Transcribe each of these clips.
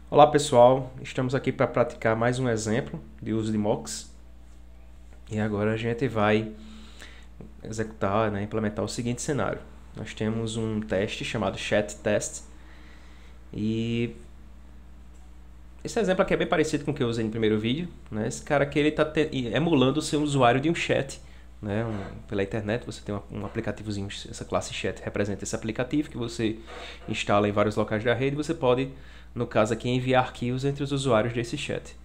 Olá pessoal, estamos aqui para praticar mais um exemplo de uso de mocks e agora a gente vai executar, implementar o seguinte cenário. Nós temos um teste chamado chat test e esse exemplo aqui é bem parecido com o que eu usei no primeiro vídeo. Esse cara aqui ele está emulando o seu usuário de um chat. Pela internet você tem um aplicativozinho, essa classe chat representa esse aplicativo que você instala em vários locais da rede e você pode, no caso aqui, enviar arquivos entre os usuários desse chat.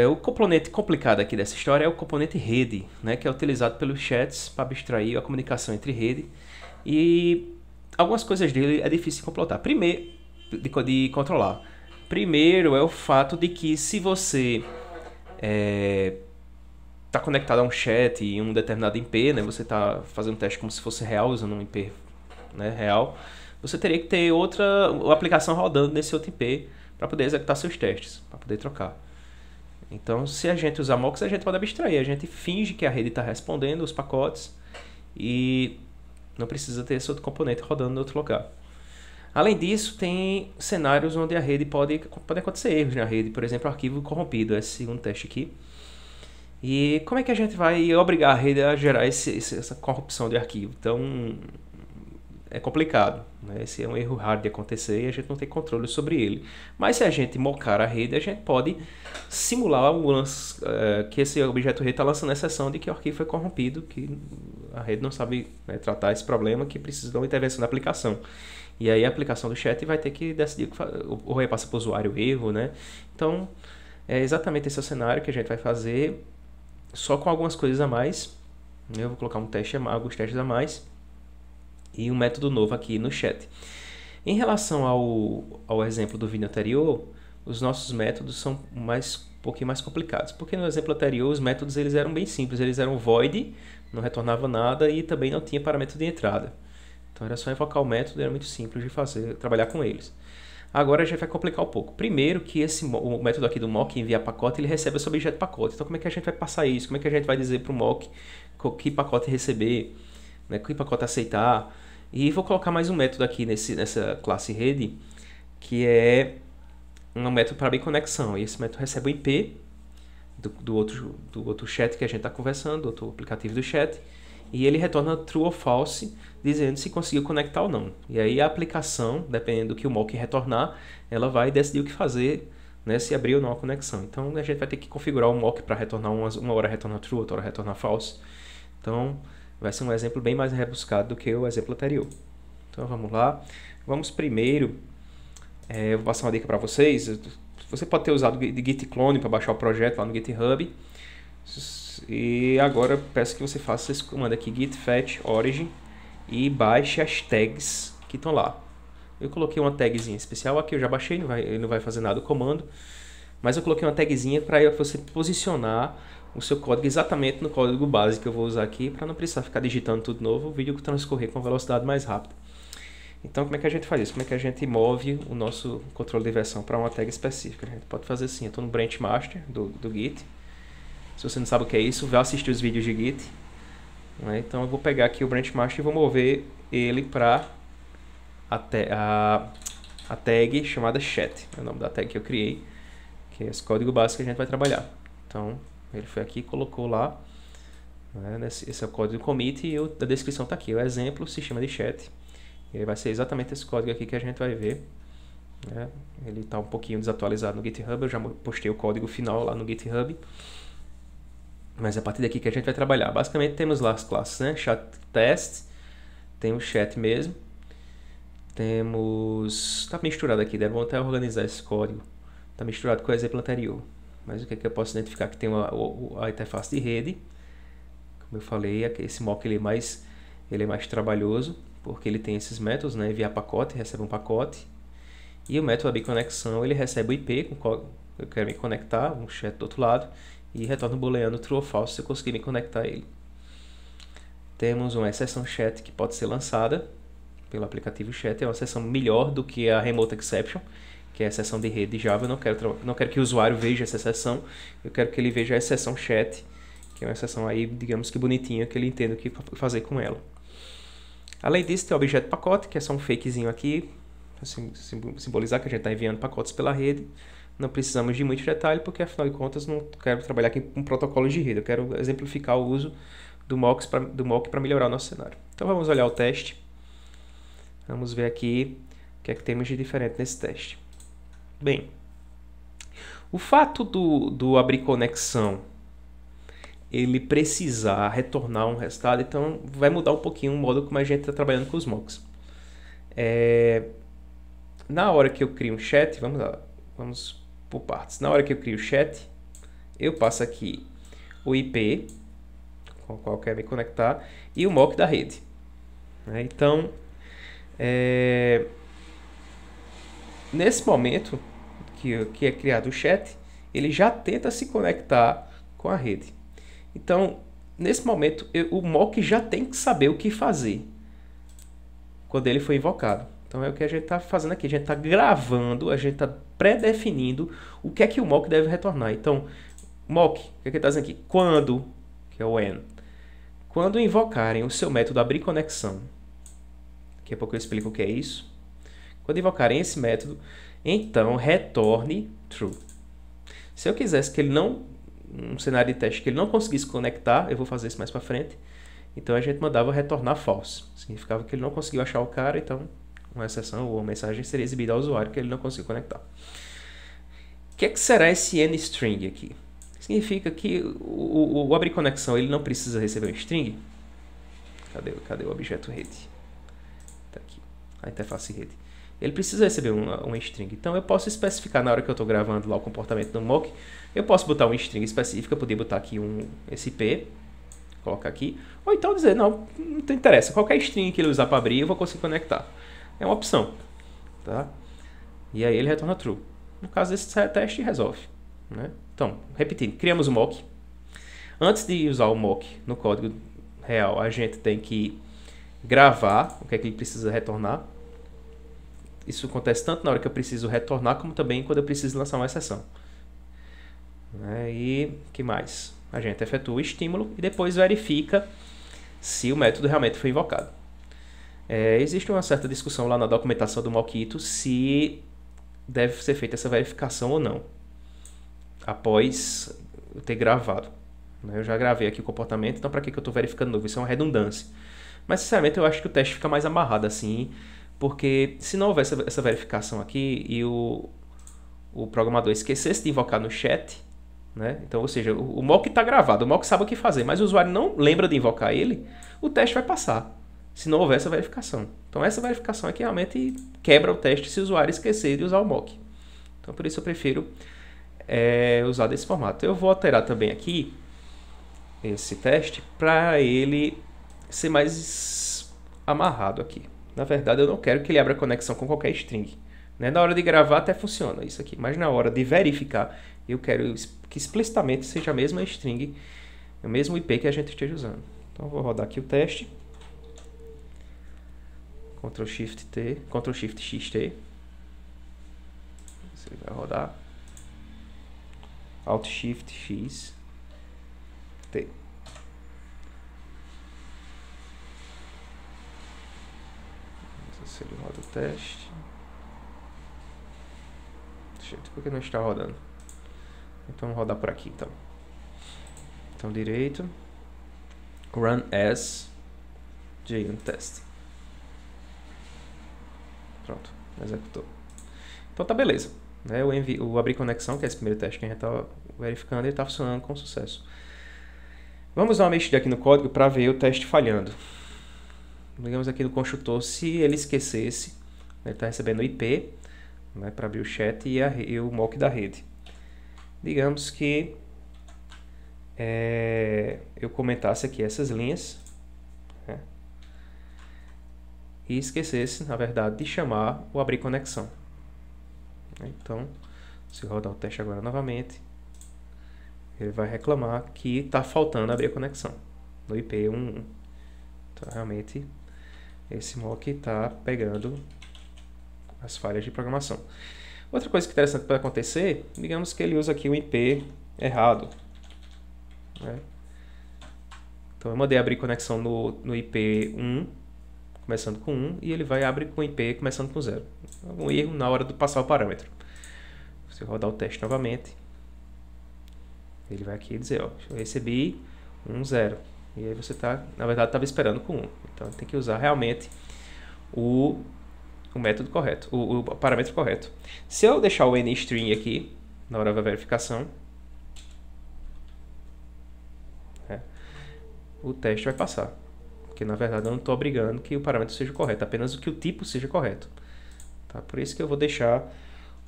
O componente complicado aqui dessa história é o componente rede, que é utilizado pelos chats para abstrair a comunicação entre rede, e algumas coisas dele é difícil de complotar. Primeiro, de controlar. Primeiro é o fato de que se você está conectado a um chat em um determinado IP, você está fazendo um teste como se fosse real, usando um IP real, você teria que ter outra aplicação rodando nesse outro IP para poder executar seus testes, para poder trocar. Então, se a gente usar mocks, a gente pode abstrair. A gente finge que a rede está respondendo os pacotes e não precisa ter esse outro componente rodando em outro lugar. Além disso, tem cenários onde a rede pode acontecer erros na rede. Por exemplo, arquivo corrompido, esse segundo teste aqui. E como é que a gente vai obrigar a rede a gerar essa corrupção de arquivo? Então, é complicado. Esse é um erro raro de acontecer e a gente não tem controle sobre ele. Mas se a gente mocar a rede, a gente pode simular que esse objeto rede está lançando a exceção de que o arquivo foi corrompido, que a rede não sabe tratar esse problema, que precisa de uma intervenção da aplicação. E aí a aplicação do chat vai ter que decidir ou repassa para o usuário o erro. Então, é exatamente esse o cenário que a gente vai fazer, só com algumas coisas a mais. Eu vou colocar alguns testes a mais e um método novo aqui no chat. Em relação ao exemplo do vídeo anterior, os nossos métodos são um pouquinho mais complicados, porque no exemplo anterior os métodos eles eram bem simples, eles eram void, não retornava nada e também não tinha parâmetro de entrada. Então era só invocar o método, era muito simples de trabalhar com eles. Agora a gente vai complicar um pouco. Primeiro que o método aqui do mock enviar pacote, ele recebe esse objeto pacote. Então como é que a gente vai passar isso? Como é que a gente vai dizer para o mock que pacote receber, que pacote aceitar? E vou colocar mais um método aqui nessa classe rede, que é um método para abrir conexão. E esse método recebe o IP do outro chat que a gente está conversando, do outro aplicativo do chat, e ele retorna true ou false, dizendo se conseguiu conectar ou não. E aí a aplicação, dependendo do que o mock retornar, ela vai decidir o que fazer, se abrir ou não a conexão. Então a gente vai ter que configurar o mock para retornar uma hora retornar true, outra hora retornar false. Então vai ser um exemplo bem mais rebuscado do que o exemplo anterior. Então vamos lá. Vamos primeiro, eu vou passar uma dica para vocês. Você pode ter usado de git clone para baixar o projeto lá no GitHub. E agora peço que você faça esse comando aqui, git fetch origin, e baixe as tags que estão lá. Eu coloquei uma tagzinha especial aqui, eu já baixei, ele não vai fazer nada o comando, mas eu coloquei uma tagzinha para você posicionar o seu código exatamente no código base que eu vou usar aqui, para não precisar ficar digitando tudo novo, o vídeo transcorrer com velocidade mais rápida. Então como é que a gente faz isso? Como é que a gente move o nosso controle de versão para uma tag específica? A gente pode fazer assim, eu estou no branch master do Git. Se você não sabe o que é isso, vai assistir os vídeos de Git. Então eu vou pegar aqui o branch master e vou mover ele para a tag chamada chat. É o nome da tag que eu criei, que é esse código básico que a gente vai trabalhar. Então ele foi aqui e colocou lá, esse é o código commit e a descrição está aqui, o exemplo, sistema de chat. E vai ser exatamente esse código aqui que a gente vai ver. Ele está um pouquinho desatualizado no GitHub, eu já postei o código final lá no GitHub. Mas é a partir daqui que a gente vai trabalhar. Basicamente temos lá as classes, chat test, tem o chat mesmo. Está misturado aqui, deve até organizar esse código. Está misturado com o exemplo anterior. Mas o que é que eu posso identificar? Que tem a interface de rede. Como eu falei, esse mock ele é mais trabalhoso, porque ele tem esses métodos, enviar pacote, recebe um pacote. E o método abrir conexão, ele recebe o IP, com o qual eu quero me conectar, um chat do outro lado, e retorna o booleano true ou false se eu conseguir me conectar a ele. Temos uma exceção chat que pode ser lançada pelo aplicativo chat, é uma exceção melhor do que a remote exception, que é a exceção de rede de Java. Eu não quero que o usuário veja essa exceção, eu quero que ele veja a exceção chat, que é uma exceção aí, digamos que bonitinha, que ele entenda o que fazer com ela. Além disso, tem o objeto pacote, que é só um fakezinho aqui, simbolizar que a gente está enviando pacotes pela rede. Não precisamos de muito detalhe, porque afinal de contas não quero trabalhar aqui com protocolos de rede. Eu quero exemplificar o uso do mock para melhorar o nosso cenário. Então vamos olhar o teste. Vamos ver aqui o que é que temos de diferente nesse teste. Bem, o fato do abrir conexão ele precisar retornar um resultado, então vai mudar um pouquinho o modo como a gente está trabalhando com os mocks. Na hora que eu crio um chat, vamos por partes. Na hora que eu crio o chat, eu passo aqui o IP com o qual eu quero me conectar e o mock da rede. Então, nesse momento que é criado o chat, ele já tenta se conectar com a rede. Então, nesse momento, o mock já tem que saber o que fazer quando ele foi invocado. Então, é o que a gente está fazendo aqui. A gente está gravando, a gente está pré-definindo o que é que o mock deve retornar. Então, mock, o que é que ele está dizendo aqui? Quando, que é o when, quando invocarem o seu método abrir conexão, daqui a pouco eu explico o que é isso. Quando invocarem esse método, então retorne true. Se eu quisesse que ele não, um cenário de teste que ele não conseguisse conectar, eu vou fazer isso mais para frente. Então a gente mandava retornar false. Significava que ele não conseguiu achar o cara, então uma exceção ou uma mensagem seria exibida ao usuário que ele não conseguiu conectar. O que é que será esse nString aqui? Significa que o abrir conexão ele não precisa receber um string. Cadê o objeto rede? Tá aqui, a interface rede. Ele precisa receber um string. Então eu posso especificar na hora que eu estou gravando lá o comportamento do mock, eu posso botar um string específico, eu poderia botar aqui esse IP, colocar aqui, ou então dizer, não interessa, qualquer string que ele usar para abrir eu vou conseguir conectar. É uma opção. Tá? E aí ele retorna true. No caso desse teste, resolve. Né? Então, repetindo, criamos o mock. Antes de usar o mock no código real, a gente tem que gravar o que é que ele precisa retornar. Isso acontece tanto na hora que eu preciso retornar, como também quando eu preciso lançar uma exceção. E o que mais? A gente efetua o estímulo e depois verifica se o método realmente foi invocado. Existe uma certa discussão lá na documentação do Mockito se deve ser feita essa verificação ou não, após eu ter gravado. Eu já gravei aqui o comportamento, então para que eu estou verificando de novo? Isso é uma redundância. Mas, sinceramente, eu acho que o teste fica mais amarrado assim, porque se não houver essa verificação aqui e o programador esquecesse de invocar no chat, né? Então, ou seja, o mock está gravado, o mock sabe o que fazer, mas o usuário não lembra de invocar ele, o teste vai passar, se não houver essa verificação. Então, essa verificação aqui realmente quebra o teste se o usuário esquecer de usar o mock. Então, por isso eu prefiro usar desse formato. Eu vou alterar também aqui esse teste para ele ser mais amarrado aqui. Na verdade, eu não quero que ele abra conexão com qualquer string. Né? Na hora de gravar até funciona isso aqui, mas na hora de verificar, eu quero que explicitamente seja a mesma string, o mesmo IP que a gente esteja usando. Então, eu vou rodar aqui o teste. Ctrl Shift T, Ctrl Shift X T. Ele vai rodar. Alt Shift X T. Se ele roda o teste. Por que não está rodando? Então vamos rodar por aqui então. Então direito. Run as JUnit test. Pronto, executou. Então tá beleza. Né? O abrir conexão, que é esse primeiro teste que a gente está verificando, ele está funcionando com sucesso. Vamos dar uma mexida aqui no código para ver o teste falhando. Digamos aqui no construtor, se ele esquecesse, ele está recebendo o IP, né, para abrir o chat e o mock da rede. Digamos que eu comentasse aqui essas linhas, né, e esquecesse, na verdade, de chamar o abrir conexão. Então, se eu rodar o teste agora novamente, ele vai reclamar que está faltando abrir a conexão no IP 11. Então, realmente, esse mock está pegando as falhas de programação. Outra coisa que interessante pode acontecer, digamos que ele usa aqui o IP errado. Né? Então eu mandei abrir conexão no IP 1, começando com 1 e ele vai abrir com IP começando com 0. Um erro na hora de passar o parâmetro. Se eu rodar o teste novamente, ele vai aqui dizer, ó, eu recebi 1, 0. E aí você tá, na verdade, estava esperando com 1. Então tem que usar realmente o método correto, o parâmetro correto. Se eu deixar o nString aqui, na hora da verificação, o teste vai passar. Porque na verdade eu não estou obrigando que o parâmetro seja correto, apenas que o tipo seja correto. Tá? Por isso que eu vou deixar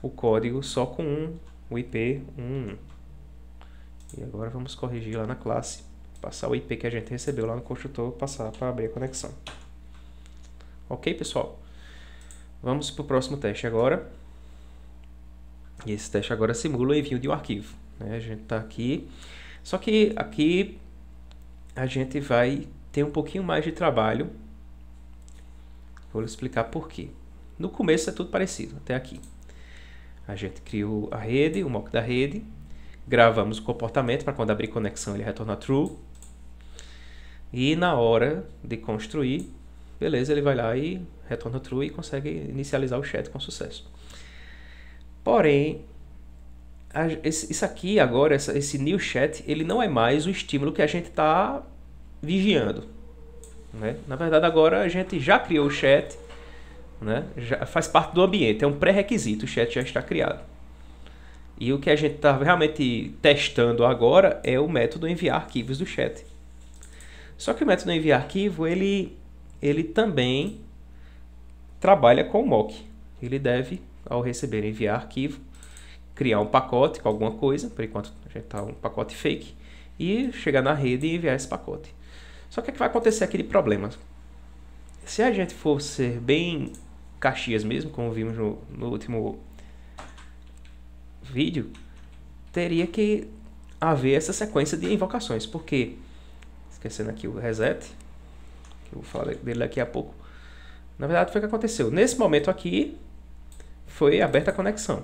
o código só com o IP 1. E agora vamos corrigir lá na classe, passar o IP que a gente recebeu lá no construtor, passar para abrir a conexão. Ok, pessoal? Vamos para o próximo teste agora. E esse teste agora simula o envio de um arquivo. A gente está aqui, só que aqui a gente vai ter um pouquinho mais de trabalho. Vou explicar por quê. No começo é tudo parecido, até aqui. A gente criou a rede, o mock da rede, gravamos o comportamento para quando abrir conexão ele retorna true. E na hora de construir, beleza, ele vai lá e retorna true e consegue inicializar o chat com sucesso. Porém, isso aqui agora, esse new chat, ele não é mais o estímulo que a gente está vigiando. Né? Na verdade, agora a gente já criou o chat, né? Já faz parte do ambiente, é um pré-requisito, o chat já está criado. E o que a gente está realmente testando agora é o método enviar arquivos do chat. Só que o método enviar arquivo, ele também trabalha com o mock. Ele deve, ao receber enviar arquivo, criar um pacote com alguma coisa, por enquanto a gente está um pacote fake, e chegar na rede e enviar esse pacote. Só que o que vai acontecer aqui de problema? Se a gente for ser bem Caxias mesmo, como vimos no último vídeo, teria que haver essa sequência de invocações, porque, esquecendo aqui o reset, que eu vou falar dele daqui a pouco, na verdade foi o que aconteceu. Nesse momento aqui, foi aberta a conexão.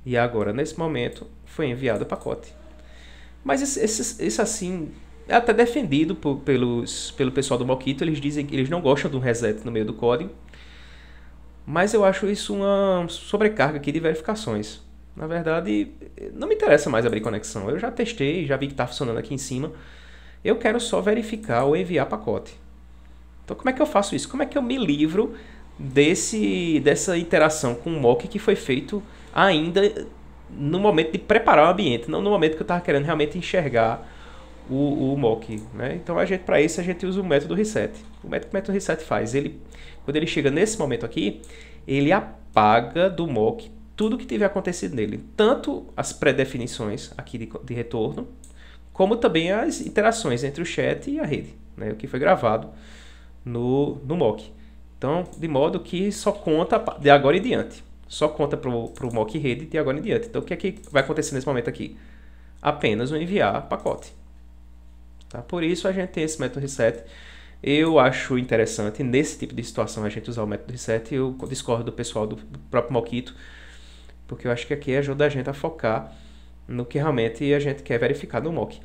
E agora, nesse momento, foi enviado o pacote. Mas isso assim, é até defendido pelo pessoal do Mockito. Eles dizem que eles não gostam de um reset no meio do código. Mas eu acho isso uma sobrecarga aqui de verificações. Na verdade, não me interessa mais abrir conexão. Eu já testei, já vi que está funcionando aqui em cima. Eu quero só verificar ou enviar pacote. Então, como é que eu faço isso? Como é que eu me livro dessa interação com o mock que foi feito ainda no momento de preparar o ambiente, não no momento que eu estava querendo realmente enxergar o mock, né? Então, para isso, a gente usa o método reset. O método reset faz, quando ele chega nesse momento aqui, ele apaga do mock tudo que tiver acontecido nele. Tanto as pré-definições aqui de retorno, como também as interações entre o chat e a rede, né? O que foi gravado no mock. Então, de modo que só conta de agora em diante. Só conta para o mock rede de agora em diante. Então, o que é que vai acontecer nesse momento aqui? Apenas o enviar pacote. Tá? Por isso, a gente tem esse método reset. Eu acho interessante, nesse tipo de situação, a gente usar o método reset. Eu discordo do pessoal do próprio Mockito, porque eu acho que aqui ajuda a gente a focar no que realmente a gente quer verificar no mock.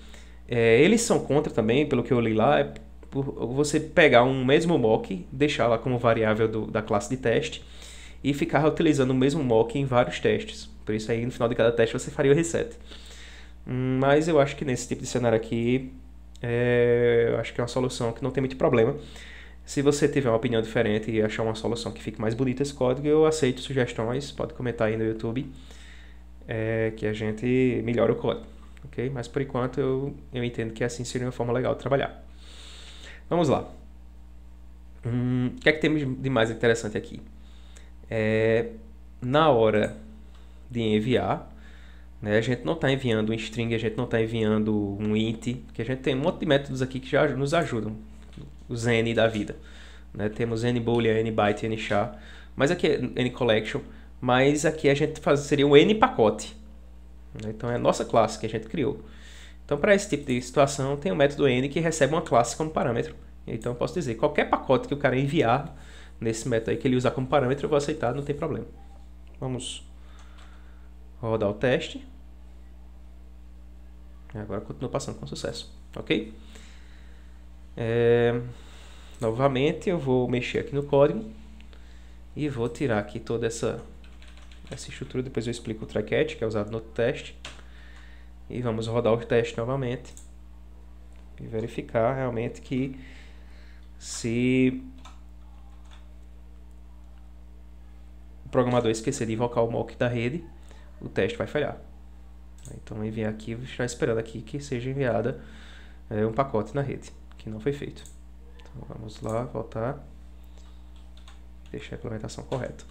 Eles são contra também, pelo que eu li lá, você pegar um mesmo mock, deixar lá como variável da classe de teste e ficar utilizando o mesmo mock em vários testes. Por isso aí no final de cada teste você faria o reset. Mas eu acho que nesse tipo de cenário aqui, eu acho que é uma solução que não tem muito problema. Se você tiver uma opinião diferente e achar uma solução que fique mais bonita esse código, eu aceito sugestões, pode comentar aí no YouTube, que a gente melhora o código. Okay? Mas por enquanto eu entendo que assim seria uma forma legal de trabalhar. Vamos lá. O que é que temos de mais interessante aqui? Na hora de enviar, né, a gente não está enviando um string, a gente não está enviando um int, porque a gente tem um monte de métodos aqui que já nos ajudam. Os N da vida. Né? Temos NBoolean, NByte, NChar, mas aqui é NCollection, mas aqui a gente seria um NPacote. Né? Então é a nossa classe que a gente criou. Então, para esse tipo de situação, tem o método N que recebe uma classe como parâmetro. Então, eu posso dizer, qualquer pacote que o cara enviar nesse método aí que ele usar como parâmetro, eu vou aceitar, não tem problema. Vamos rodar o teste. Agora continua passando com sucesso. Ok? Novamente, eu vou mexer aqui no código e vou tirar aqui toda essa estrutura. Depois eu explico o try-catch, que é usado no teste. E vamos rodar o teste novamente e verificar realmente que se o programador esquecer de invocar o mock da rede, o teste vai falhar. Então, enviar aqui, vou estar esperando aqui que seja enviada um pacote na rede, que não foi feito. Então, vamos lá, voltar, deixar a implementação correta.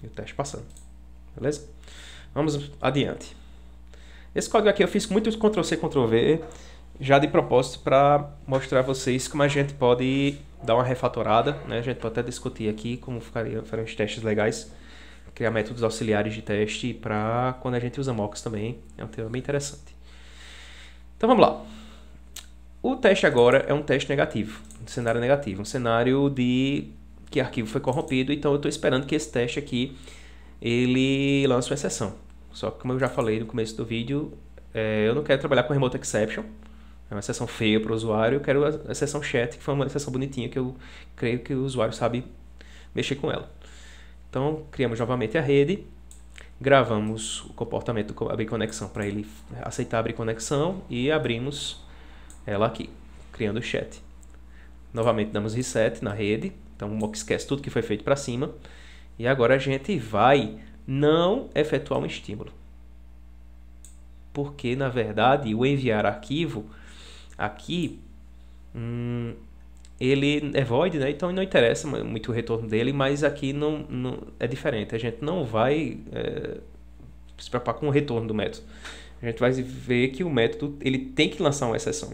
E o teste passando. Beleza? Vamos adiante. Esse código aqui eu fiz muito Ctrl+C, Ctrl+V, já de propósito para mostrar a vocês como a gente pode dar uma refatorada, né? A gente pode até discutir aqui como ficariam os testes legais, criar métodos auxiliares de teste para quando a gente usa mocks também. É um tema bem interessante. Então vamos lá. O teste agora é um teste negativo, um cenário negativo, um cenário de que arquivo foi corrompido, então eu estou esperando que esse teste aqui ele lance uma exceção. Só que como eu já falei no começo do vídeo, eu não quero trabalhar com remote exception, é uma exceção feia para o usuário, eu quero a exceção chat, que foi uma exceção bonitinha que eu creio que o usuário sabe mexer com ela. Então criamos novamente a rede, gravamos o comportamento do abrir conexão para ele aceitar abrir conexão e abrimos ela aqui, criando o chat. Novamente damos reset na rede, então o mock esquece tudo que foi feito para cima. E agora a gente vai não efetuar um estímulo. Porque, na verdade, o enviar arquivo aqui, ele é void, né? Então não interessa muito o retorno dele, mas aqui não é diferente. A gente não vai se preocupar com o retorno do método. A gente vai ver que o método ele tem que lançar uma exceção,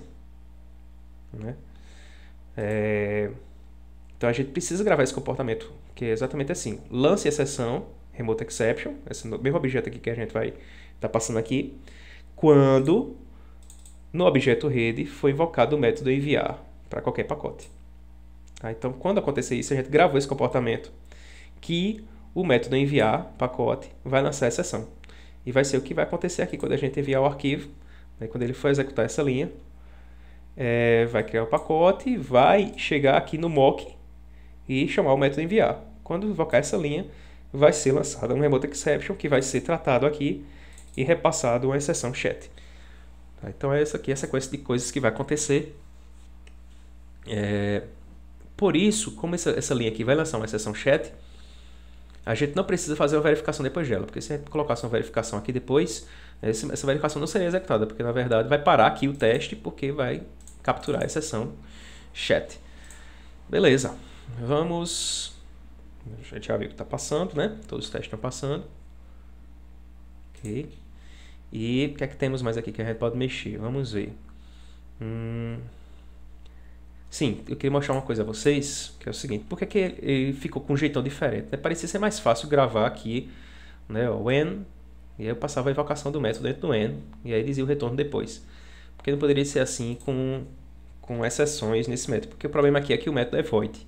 né? Então a gente precisa gravar esse comportamento, que é exatamente assim. Lance exceção, remote exception, esse mesmo objeto aqui que a gente vai estar passando aqui, quando no objeto rede foi invocado o método enviar para qualquer pacote. Tá? Então quando acontecer isso, a gente gravou esse comportamento, que o método enviar pacote vai lançar a exceção. E vai ser o que vai acontecer aqui quando a gente enviar o arquivo, né? Quando ele for executar essa linha, vai criar o pacote, vai chegar aqui no mock e chamar o método enviar. Quando invocar essa linha, vai ser lançada um remote exception que vai ser tratado aqui e repassado uma exceção chat. Tá? Então essa aqui é a sequência de coisas que vai acontecer. Por isso, como essa linha aqui vai lançar uma exceção chat, a gente não precisa fazer uma verificação depois dela, porque se a gente colocasse uma verificação aqui depois, essa verificação não seria executada, porque na verdade vai parar aqui o teste, porque vai capturar a exceção chat. Beleza, vamos... A gente já viu que está passando, né? Todos os testes estão passando. Ok. E o que é que temos mais aqui que a gente pode mexer? Vamos ver. Sim, eu queria mostrar uma coisa a vocês, que é o seguinte. Por que ele ficou com um jeitão diferente? Né? Parecia ser mais fácil gravar aqui, né? O when, e aí eu passava a invocação do método dentro do when, e aí dizia o retorno depois. Porque não poderia ser assim com exceções nesse método. Porque o problema aqui é que o método é void.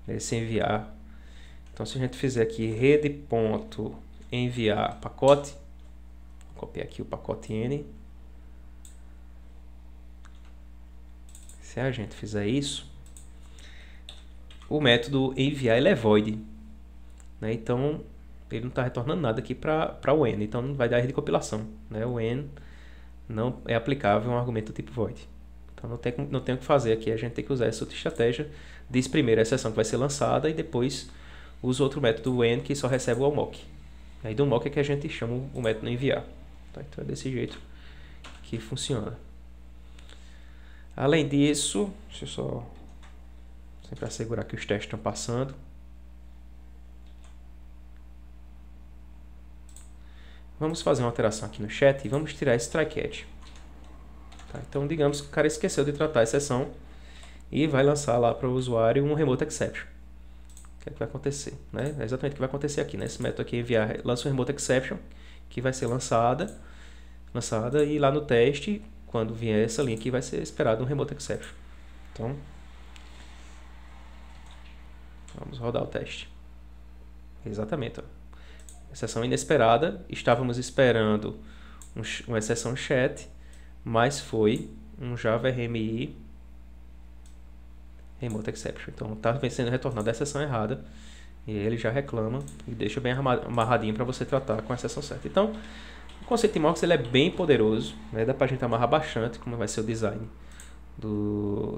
Né? Se enviar. Então se a gente fizer aqui rede.enviar pacote, vou copiar aqui o pacote N. Se a gente fizer isso, o método enviar ele é void. Né? Então ele não está retornando nada aqui para o N. Então não vai dar erro de compilação. Né? O N não é aplicável a um argumento do tipo void. Então não tem o que fazer aqui. A gente tem que usar essa outra estratégia. Diz primeiro a exceção que vai ser lançada e depois usa outro método when que só recebe o mock. Aí do mock é que a gente chama o método enviar. Tá? Então é desse jeito que funciona. Além disso, deixa eu só sempre assegurar que os testes estão passando. Vamos fazer uma alteração aqui no chat e vamos tirar esse try-catch. Tá? Então digamos que o cara esqueceu de tratar a exceção e vai lançar lá para o usuário um remote exception. O que é que vai acontecer? Né? É exatamente o que vai acontecer aqui. Né? Esse método aqui enviar lança um remote exception que vai ser lançada e lá no teste, quando vier essa linha aqui, vai ser esperado um remote exception. Então, vamos rodar o teste. Exatamente. Ó. Exceção inesperada. Estávamos esperando uma exceção chat, mas foi um Java RMI Remote Exception. Então está sendo retornada a exceção errada e ele já reclama e deixa bem amarradinho para você tratar com a exceção certa. Então, o conceito de mocks ele é bem poderoso, né? Dá para a gente amarrar bastante como vai ser o design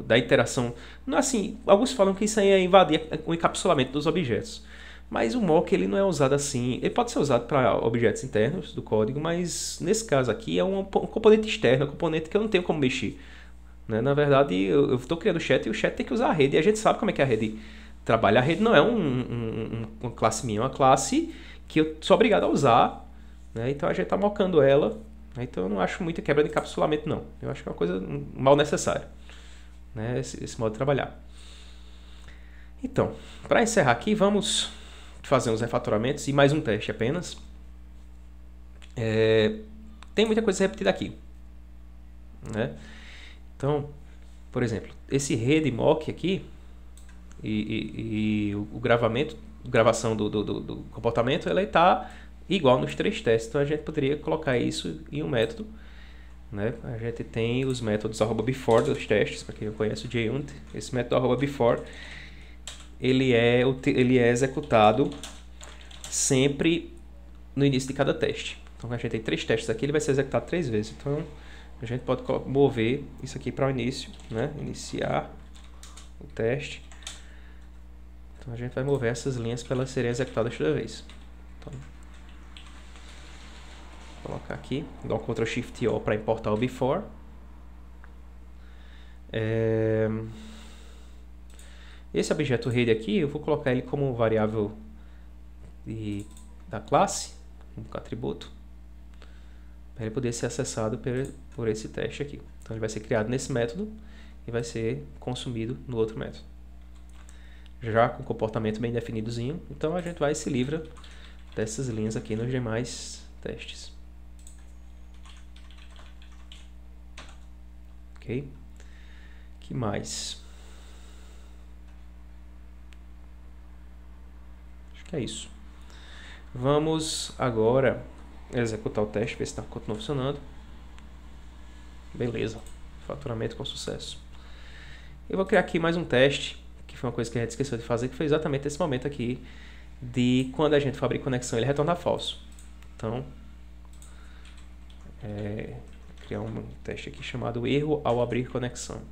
da interação. Não, assim, alguns falam que isso aí é invadir o encapsulamento dos objetos. Mas o mock ele não é usado assim. Ele pode ser usado para objetos internos do código, mas nesse caso aqui é um componente externo, um componente que eu não tenho como mexer. Né? Na verdade, eu estou criando o chat e o chat tem que usar a rede. E a gente sabe como é que a rede trabalha. A rede não é uma classe minha, é uma classe que eu sou obrigado a usar. Né? Então a gente está mockando ela. Né? Então eu não acho muita quebra de encapsulamento, não. Eu acho que é uma coisa mal necessária. Né? Esse modo de trabalhar. Então, para encerrar aqui, vamos fazer uns refatoramentos e mais um teste apenas. Tem muita coisa repetida aqui. Né? Então, por exemplo, esse rede mock aqui e o gravação do comportamento, ela está igual nos 3 testes. Então a gente poderia colocar isso em um método. Né? A gente tem os métodos @before dos testes, para quem não conhece o JUnit. Esse método @before ele é executado sempre no início de cada teste. Então a gente tem 3 testes aqui, ele vai ser executado 3 vezes. Então a gente pode mover isso aqui para o início, né? Iniciar o teste. Então a gente vai mover essas linhas para elas serem executadas toda vez. Então, vou colocar aqui, dar um Ctrl Shift O para importar o before. Esse objeto rede aqui, eu vou colocar ele como variável da classe, um atributo, para ele poder ser acessado por esse teste aqui. Então ele vai ser criado nesse método e vai ser consumido no outro método. Já com comportamento bem definidozinho, então a gente vai se livra dessas linhas aqui nos demais testes. Ok? Que mais? Acho que é isso. Vamos agora executar o teste, ver se continua funcionando. Beleza. Faturamento com sucesso. Eu vou criar aqui mais um teste, que foi uma coisa que a gente esqueceu de fazer, que foi exatamente esse momento aqui, de quando a gente fabrica conexão, ele retorna falso. Então, criar um teste aqui chamado erro ao abrir conexão.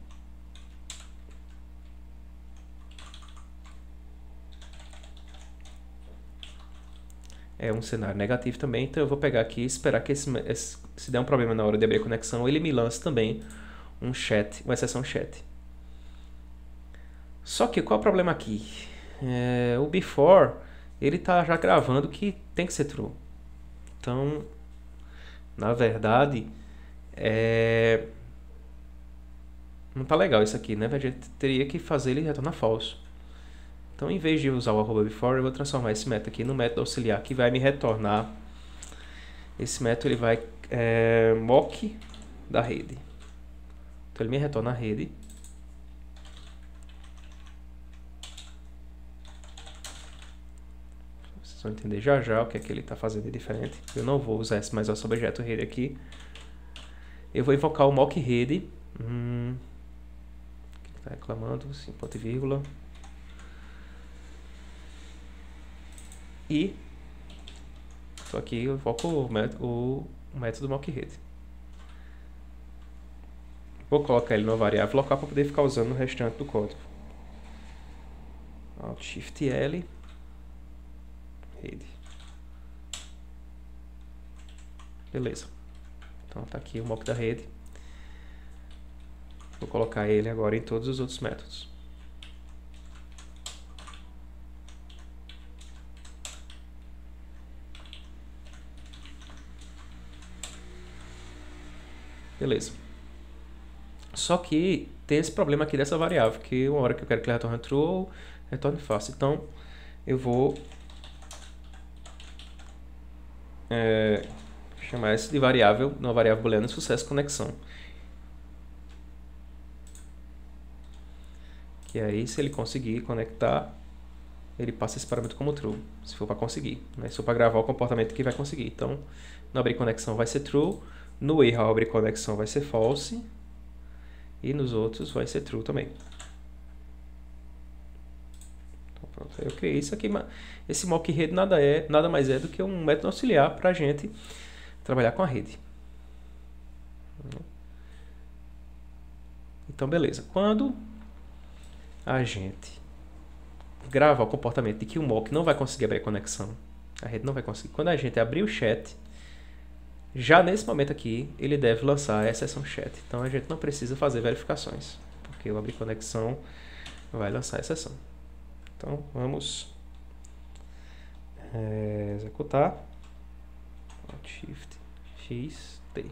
É um cenário negativo também, então eu vou pegar aqui e esperar que se der um problema na hora de abrir a conexão, ele me lance também uma exceção chat. Só que qual é o problema aqui? O before, ele está já gravando que tem que ser true. Então, na verdade, não está legal isso aqui, né? A gente teria que fazer ele retornar falso. Então, em vez de usar o @before, eu vou transformar esse método aqui no método auxiliar, que vai me retornar. Esse método ele vai mock da rede. Então, ele me retorna a rede. Vocês vão entender já o que é que ele está fazendo de diferente. Eu não vou usar mais esse objeto rede aqui. Eu vou invocar o mock rede. O que está reclamando? Sim, ponto e vírgula. E só aqui eu invoco o método mockRede. Vou colocar ele numa variável local para poder ficar usando no restante do código. Alt Shift L, rede. Beleza. Então tá aqui o mock da rede. Vou colocar ele agora em todos os outros métodos. Beleza. Só que tem esse problema aqui dessa variável, que uma hora que eu quero que ele retorne true ou retorne false. Então, eu vou chamar essa de variável, uma variável booleana sucesso conexão. Que aí, se ele conseguir conectar, ele passa esse parâmetro como true, se for para conseguir, né? Se for para gravar o comportamento que vai conseguir. Então, no abrir conexão vai ser true, no erro ao abrir conexão vai ser false, e nos outros vai ser true também. Então, pronto, eu criei isso aqui. Esse mock rede nada mais é do que um método auxiliar para a gente trabalhar com a rede. Então, beleza. Quando a gente grava o comportamento de que o mock não vai conseguir abrir a conexão, a rede não vai conseguir. Quando a gente abrir o chat, já nesse momento aqui, ele deve lançar a exceção chat. Então, a gente não precisa fazer verificações, porque o abrir conexão vai lançar a exceção. Então, vamos executar. Shift X, T.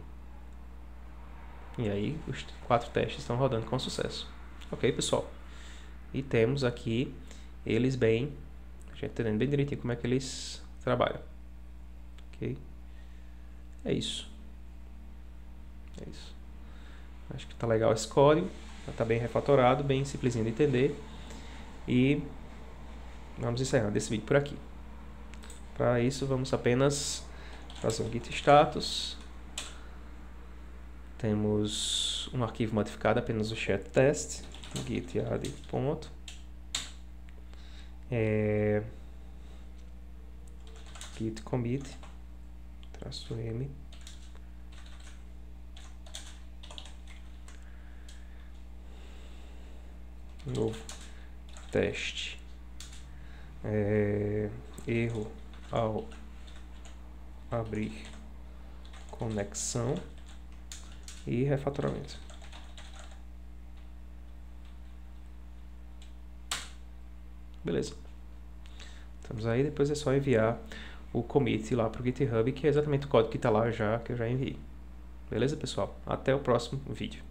E aí, os 4 testes estão rodando com sucesso. Ok, pessoal? E temos aqui eles bem, a gente entendendo bem direitinho como é que eles trabalham. Ok? É isso. É isso. Acho que tá legal esse código. Tá bem refatorado, bem simplesinho de entender. E vamos encerrando esse vídeo por aqui. Para isso, vamos apenas fazer um git status. Temos um arquivo modificado, apenas o chat test. Git add ponto. Git commit -m novo teste erro ao abrir conexão e refatoramento. Beleza. Estamos aí, depois é só enviar o commit lá para o GitHub, que é exatamente o código que está lá já, que eu já enviei. Beleza, pessoal? Até o próximo vídeo.